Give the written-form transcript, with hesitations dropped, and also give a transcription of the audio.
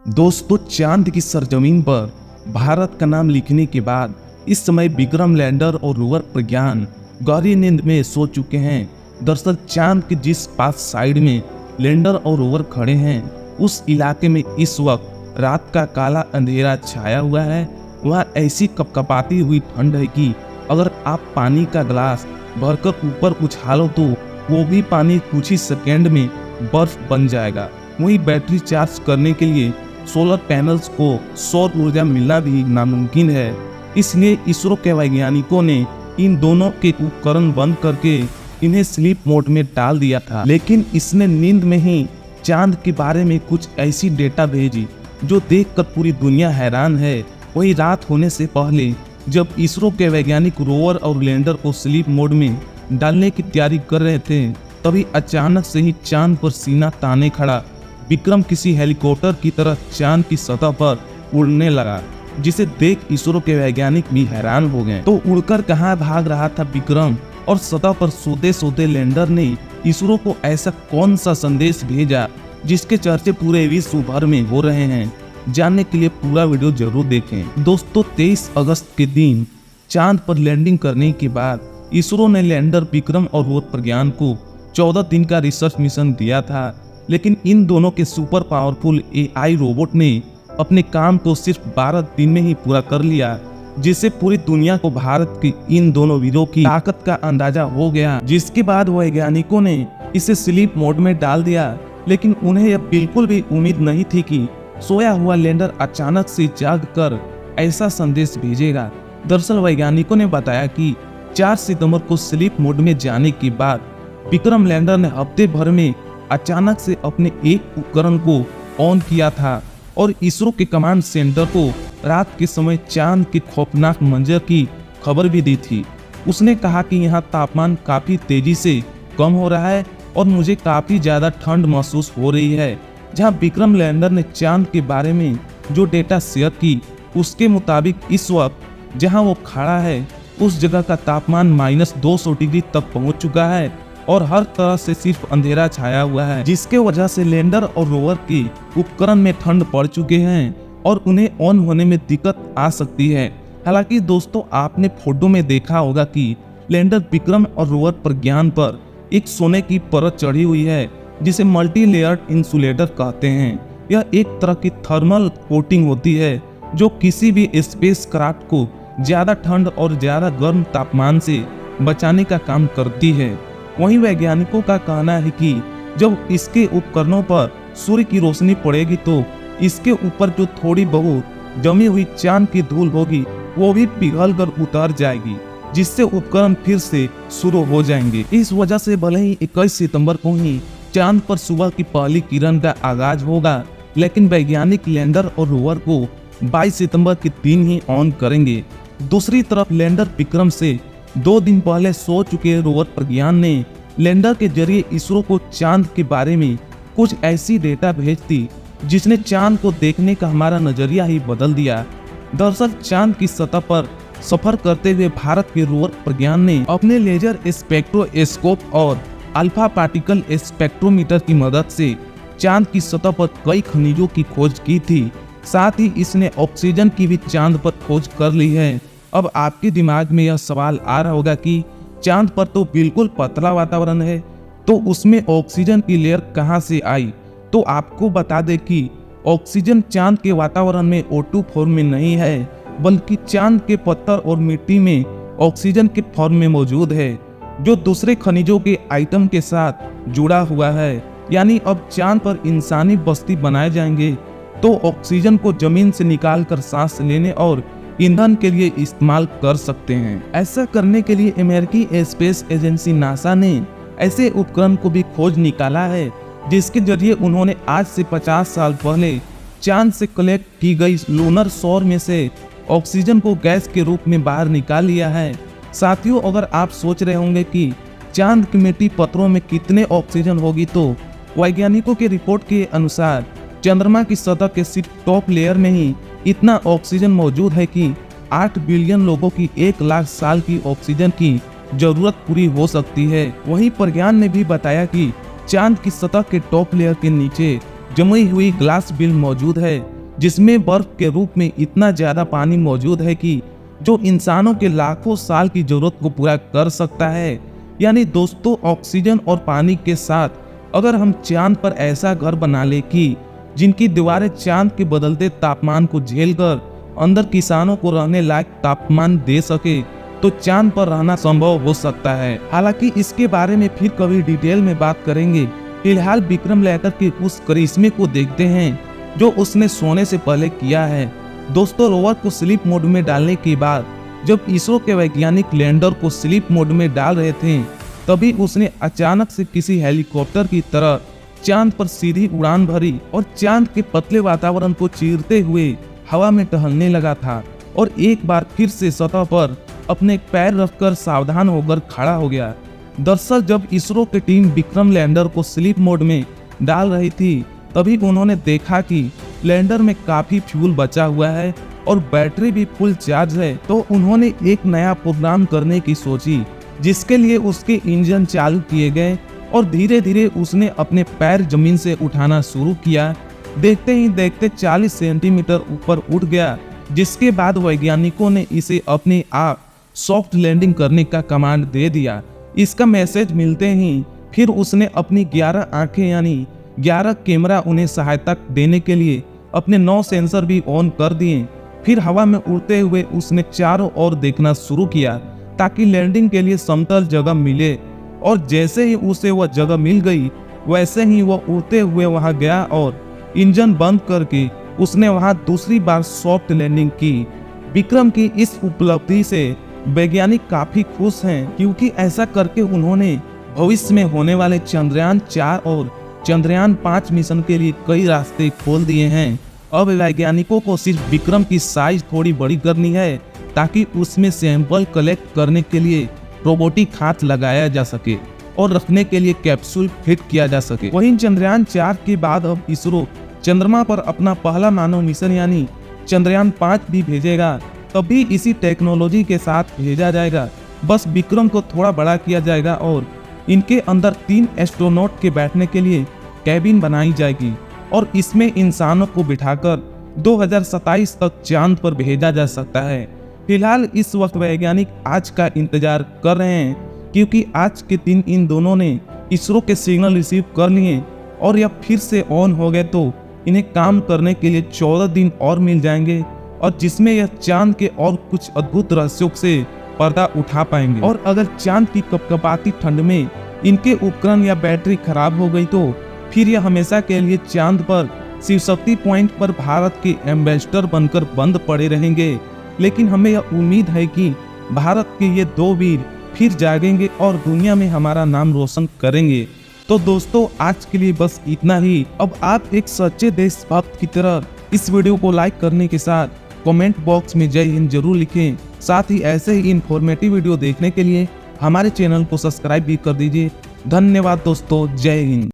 दोस्तों, चांद की सरजमीन पर भारत का नाम लिखने के बाद इस समय विक्रम लैंडर और रोवर प्रज्ञान गहरी नींद में सो चुके हैं। दरअसल चांद के जिस पास साइड में लैंडर और रोवर खड़े हैं, उस इलाके में इस वक्त रात का काला अंधेरा छाया हुआ है। वहाँ ऐसी कपकपाती हुई ठंड है कि अगर आप पानी का ग्लास भरकर ऊपर उछालो तो वो भी पानी कुछ ही सेकेंड में बर्फ बन जाएगा। वहीं बैटरी चार्ज करने के लिए सोलर पैनल्स को सौर ऊर्जा मिलना भी नामुमकिन है। इसलिए इसरो के वैज्ञानिकों ने इन दोनों के उपकरण बंद करके इन्हें स्लीप मोड में डाल दिया था। लेकिन इसने नींद में ही चांद के बारे में कुछ ऐसी डेटा भेजी जो देखकर पूरी दुनिया हैरान है। वही रात होने से पहले जब इसरो के वैज्ञानिक रोवर और लैंडर को स्लीप मोड में डालने की तैयारी कर रहे थे, तभी अचानक से ही चांद पर सीना ताने खड़ा विक्रम किसी हेलीकॉप्टर की तरह चांद की सतह पर उड़ने लगा, जिसे देख इसरो के वैज्ञानिक भी हैरान हो गए। तो उड़कर कहाँ भाग रहा था विक्रम, और सतह पर सोते सोते लैंडर ने इसरो को ऐसा कौन सा संदेश भेजा जिसके चर्चे पूरे विश्व भर में हो रहे हैं। जानने के लिए पूरा वीडियो जरूर देखें। दोस्तों, 23 अगस्त के दिन चांद पर लैंडिंग करने के बाद इसरो ने लैंडर विक्रम और रोवर प्रज्ञान को 14 दिन का रिसर्च मिशन दिया था। लेकिन इन दोनों के सुपर पावरफुल AI रोबोट ने अपने काम को सिर्फ 12 दिन में ही पूरा कर लिया, जिससे पूरी दुनिया को भारत के इन दोनों वीरों की ताकत का अंदाजा हो गया। जिसके बाद वैज्ञानिकों ने इसे स्लीप मोड में डाल दिया। लेकिन उन्हें यह बिल्कुल भी उम्मीद नहीं थी कि सोया हुआ लैंडर अचानक से जागकर ऐसा संदेश भेजेगा। दरअसल वैज्ञानिकों ने बताया कि 4 सितंबर को स्लीप मोड में जाने के बाद विक्रम लैंडर ने हफ्ते भर में अचानक से अपने एक उपकरण को ऑन किया था और इसरो के कमांड सेंटर को रात के समय चांद के खौफनाक मंजर की खबर भी दी थी। उसने कहा कि यहाँ तापमान काफी तेजी से कम हो रहा है और मुझे काफी ज्यादा ठंड महसूस हो रही है। जहाँ विक्रम लैंडर ने चांद के बारे में जो डेटा शेयर की, उसके मुताबिक इस वक्त जहाँ वो खड़ा है उस जगह का तापमान -200 डिग्री तक पहुँच चुका है और हर तरह से सिर्फ अंधेरा छाया हुआ है, जिसके वजह से लैंडर और रोवर के उपकरण में ठंड पड़ चुके हैं और उन्हें ऑन होने में दिक्कत आ सकती है। हालांकि दोस्तों, आपने फोटो में देखा होगा कि लैंडर विक्रम और रोवर प्रज्ञान पर एक सोने की परत चढ़ी हुई है, जिसे मल्टी लेयर्ड इंसुलेटर कहते हैं। यह एक तरह की थर्मल कोटिंग होती है जो किसी भी स्पेस क्राफ्ट को ज्यादा ठंड और ज्यादा गर्म तापमान से बचाने का काम करती है। वहीं वैज्ञानिकों का कहना है कि जब इसके उपकरणों पर सूर्य की रोशनी पड़ेगी तो इसके ऊपर जो थोड़ी बहुत जमी हुई चांद की धूल होगी वो भी पिघलकर उतर जाएगी, जिससे उपकरण फिर से शुरू हो जाएंगे। इस वजह से भले ही 21 सितंबर को ही चांद पर सुबह की पहली किरण का आगाज होगा, लेकिन वैज्ञानिक लैंडर और रोवर को 22 सितंबर के दिन ही ऑन करेंगे। दूसरी तरफ लैंडर विक्रम से 2 दिन पहले सो चुके रोवर प्रज्ञान ने लैंडर के जरिए इसरो को चांद के बारे में कुछ ऐसी डेटा भेज दी जिसने चांद को देखने का हमारा नजरिया ही बदल दिया। दरअसल चांद की सतह पर सफर करते हुए भारत के रोवर प्रज्ञान ने अपने लेजर स्पेक्ट्रोस्कोप और अल्फा पार्टिकल स्पेक्ट्रोमीटर की मदद से चांद की सतह पर कई खनिजों की खोज की थी। साथ ही इसने ऑक्सीजन की भी चांद पर खोज कर ली है। अब आपके दिमाग में यह सवाल आ रहा होगा कि चांद पर तो बिल्कुल पतला वातावरण है, तो उसमें ऑक्सीजन की लेयर कहां से आई? तो आपको बता दें कि ऑक्सीजन चांद के वातावरण में O2 फॉर्म में नहीं है, बल्कि चांद के पत्थर और मिट्टी में ऑक्सीजन के फॉर्म में मौजूद है, जो दूसरे खनिजों के आइटम के साथ जुड़ा हुआ है। यानी अब चांद पर इंसानी बस्ती बनाए जाएंगे तो ऑक्सीजन को जमीन से निकालकर सांस लेने और ईंधन के लिए इस्तेमाल कर सकते हैं। ऐसा करने के लिए अमेरिकी स्पेस एजेंसी नासा ने ऐसे उपकरण को भी खोज निकाला है, जिसके जरिए उन्होंने आज से 50 साल पहले चांद से कलेक्ट की गई लूनर सौर में से ऑक्सीजन को गैस के रूप में बाहर निकाल लिया है। साथियों, अगर आप सोच रहे होंगे कि चांद की मिट्टी पत्थरों में कितने ऑक्सीजन होगी, तो वैज्ञानिकों की रिपोर्ट के अनुसार चंद्रमा की सतह के सिर्फ टॉप लेयर में ही इतना ऑक्सीजन मौजूद है कि 8 बिलियन लोगों की 1 लाख साल की ऑक्सीजन की जरूरत पूरी हो सकती है। वहीं प्रज्ञान ने भी बताया कि चांद की सतह के टॉप लेयर के नीचे जमी हुई ग्लास बिल मौजूद है, जिसमें बर्फ के रूप में इतना ज्यादा पानी मौजूद है कि जो इंसानों के लाखों साल की जरूरत को पूरा कर सकता है। यानी दोस्तों, ऑक्सीजन और पानी के साथ अगर हम चांद पर ऐसा घर बना ले कि जिनकी दीवारें चांद के बदलते तापमान को झेलकर अंदर किसानों को रहने लायक तापमान दे सके, तो चांद पर रहना संभव हो सकता है। हालांकि इसके बारे में फिर कभी डिटेल में बात करेंगे। फिलहाल विक्रम लैंडर के उस करिश्मे को देखते हैं जो उसने सोने से पहले किया है। दोस्तों, रोवर को स्लीप मोड में डालने के बाद जब इसरो के वैज्ञानिक लैंडर को स्लीप मोड में डाल रहे थे, तभी उसने अचानक से किसी हेलीकॉप्टर की तरह चांद पर सीधी उड़ान भरी और चांद के पतले वातावरण को चीरते हुए हवा में टहलने लगा था और एक बार फिर से सतह पर अपने पैर रखकर सावधान होकर खड़ा हो गया। दरअसल जब इसरो की टीम विक्रम लैंडर को स्लीप मोड में डाल रही थी, तभी उन्होंने देखा कि लैंडर में काफी फ्यूल बचा हुआ है और बैटरी भी फुल चार्ज है। तो उन्होंने एक नया प्रोग्राम करने की सोची, जिसके लिए उसके इंजन चालू किए गए और धीरे धीरे उसने अपने पैर जमीन से उठाना शुरू किया। देखते ही देखते 40 सेंटीमीटर ऊपर उठ गया, जिसके बाद वैज्ञानिकों ने इसे अपने आप सॉफ्ट लैंडिंग करने का कमांड दे दिया। इसका मैसेज मिलते ही फिर उसने अपनी 11 आंखें यानी 11 कैमरा उन्हें सहायता देने के लिए अपने 9 सेंसर भी ऑन कर दिए। फिर हवा में उड़ते हुए उसने चारों ओर देखना शुरू किया ताकि लैंडिंग के लिए समतल जगह मिले, और जैसे ही उसे वह जगह मिल गई, वैसे ही वह उड़ते हुए वहां गया और इंजन बंद करके उसने वहां दूसरी बार सॉफ्ट लैंडिंग की। विक्रम की इस उपलब्धि से वैज्ञानिक काफी खुश हैं, क्योंकि ऐसा करके उन्होंने भविष्य में होने वाले चंद्रयान 4 और चंद्रयान 5 मिशन के लिए कई रास्ते खोल दिए हैं। अब वैज्ञानिकों को सिर्फ विक्रम की साइज थोड़ी बड़ी करनी है ताकि उसमें सैंपल कलेक्ट करने के लिए रोबोटिक हाथ लगाया जा सके और रखने के लिए कैप्सूल फिट किया जा सके। वहीं चंद्रयान 4 के बाद अब इसरो चंद्रमा पर अपना पहला मानव मिशन यानी चंद्रयान 5 भी भेजेगा। तभी इसी टेक्नोलॉजी के साथ भेजा जाएगा। बस विक्रम को थोड़ा बड़ा किया जाएगा और इनके अंदर 3 एस्ट्रोनॉट के बैठने के लिए कैबिन बनाई जाएगी और इसमें इंसानों को बिठाकर 2027 तक चांद पर भेजा जा सकता है। फिलहाल इस वक्त वैज्ञानिक आज का इंतजार कर रहे हैं, क्योंकि आज के दिन इन दोनों ने इसरो के सिग्नल रिसीव कर लिए और यह फिर से ऑन हो गए तो इन्हें काम करने के लिए 14 दिन और मिल जाएंगे, और जिसमें यह चांद के और कुछ अद्भुत रहस्यों से पर्दा उठा पाएंगे। और अगर चांद की कपकपाती ठंड में इनके उपकरण या बैटरी खराब हो गई तो फिर यह हमेशा के लिए चांद पर शिव शक्ति पॉइंट पर भारत के एम्बेसडर बनकर बंद पड़े रहेंगे। लेकिन हमें यह उम्मीद है कि भारत के ये 2 वीर फिर जागेंगे और दुनिया में हमारा नाम रोशन करेंगे। तो दोस्तों, आज के लिए बस इतना ही। अब आप एक सच्चे देशभक्त की तरह इस वीडियो को लाइक करने के साथ कमेंट बॉक्स में जय हिंद जरूर लिखें। साथ ही ऐसे ही इंफॉर्मेटिव वीडियो देखने के लिए हमारे चैनल को सब्सक्राइब भी कर दीजिए। धन्यवाद दोस्तों, जय हिंद।